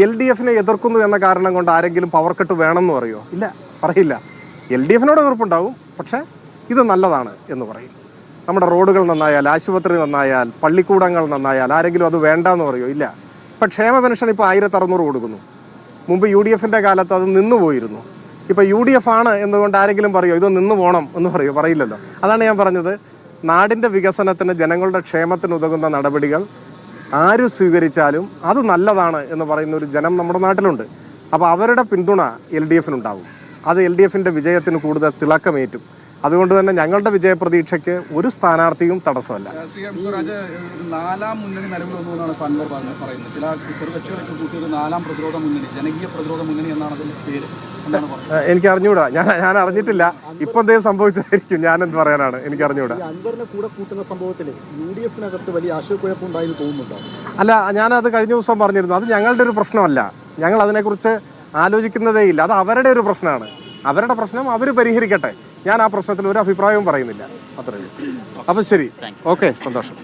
LDFനെ എതിർക്കുന്നു എന്ന കാരണം കൊണ്ട് ആരെങ്കിലും പവർ കട്ട് വേണമെന്ന് പറയുമോ? ഇല്ല, പറയില്ല. LDFനോട് എതിർപ്പുണ്ടാവും, പക്ഷേ ഇത് നല്ലതാണ് എന്ന് പറയും. നമ്മുടെ റോഡുകൾ നന്നായാൽ, ആശുപത്രി നന്നായാൽ, പള്ളിക്കൂടങ്ങൾ നന്നായാൽ ആരെങ്കിലും അത് വേണ്ടാന്ന് പറയുമോ? ഇല്ല. ഇപ്പം ക്ഷേമ പെൻഷൻ ഇപ്പോൾ 1600 കൊടുക്കുന്നു. മുമ്പ് UDFൻ്റെ കാലത്ത് അത് നിന്നു പോയിരുന്നു. ഇപ്പോൾ UDF ആണ് എന്നുകൊണ്ട് ആരെങ്കിലും പറയുമോ ഇത് നിന്ന് പോകണം എന്ന് പറയുമോ? പറയില്ലല്ലോ. അതാണ് ഞാൻ പറഞ്ഞത്, നാടിൻ്റെ വികസനത്തിന്, ജനങ്ങളുടെ ക്ഷേമത്തിന് ഉതകുന്ന നടപടികൾ ആര് സ്വീകരിച്ചാലും അത് നല്ലതാണ് എന്ന് പറയുന്ന ഒരു ജനം നമ്മുടെ നാട്ടിലുണ്ട്. അപ്പോൾ അവരുടെ പിന്തുണ LDFനുണ്ടാവും. അത് LDFൻ്റെ വിജയത്തിന് കൂടുതൽ തിളക്കമേറ്റും. അതുകൊണ്ട് തന്നെ ഞങ്ങളുടെ വിജയപ്രതീക്ഷയ്ക്ക് ഒരു സ്ഥാനാർത്ഥിയും തടസ്സമല്ല. നാലാം മുന്നണി നിലവിൽ വന്നുവെന്നാണ് അൻവർ പറയുന്നത്. ചില ചെറുകക്ഷികളൊക്കെ കൂട്ടിയൊരു നാലാം പ്രതിരോധ മുന്നണി, ജനകീയ പ്രതിരോധ മുന്നണി എന്നാണ് അതിൻ്റെ പേര്. എനിക്ക് അറിഞ്ഞുകൂടാ, ഞാൻ അറിഞ്ഞിട്ടില്ല. ഇപ്പം എന്തെങ്കിലും സംഭവിച്ചായിരിക്കും, ഞാൻ എന്ത് പറയാനാണ്, എനിക്ക് അറിഞ്ഞുകൂടാ. അൻവറിനെ കൂടെ കൂട്ടുന്ന സംഭവത്തിൽ UDFനകത്ത് വലിയ ആശയക്കുഴപ്പമുണ്ടായെന്ന് തോന്നുന്നുണ്ടോ? അല്ല, ഞാനത് കഴിഞ്ഞ ദിവസം പറഞ്ഞിരുന്നു. അത് ഞങ്ങളുടെ ഒരു പ്രശ്നമല്ല. ഞങ്ങൾ അതിനെക്കുറിച്ച് ആലോചിക്കുന്നതേ ഇല്ല. അത് അവരുടെ ഒരു പ്രശ്നമാണ്. അവരുടെ പ്രശ്നം അവർ പരിഹരിക്കട്ടെ. ഞാൻ ആ പ്രശ്നത്തിൽ ഒരു അഭിപ്രായവും പറയുന്നില്ല. അത്രയേ ഉള്ളൂ. അപ്പം ശരി, ഓക്കെ, സന്തോഷം.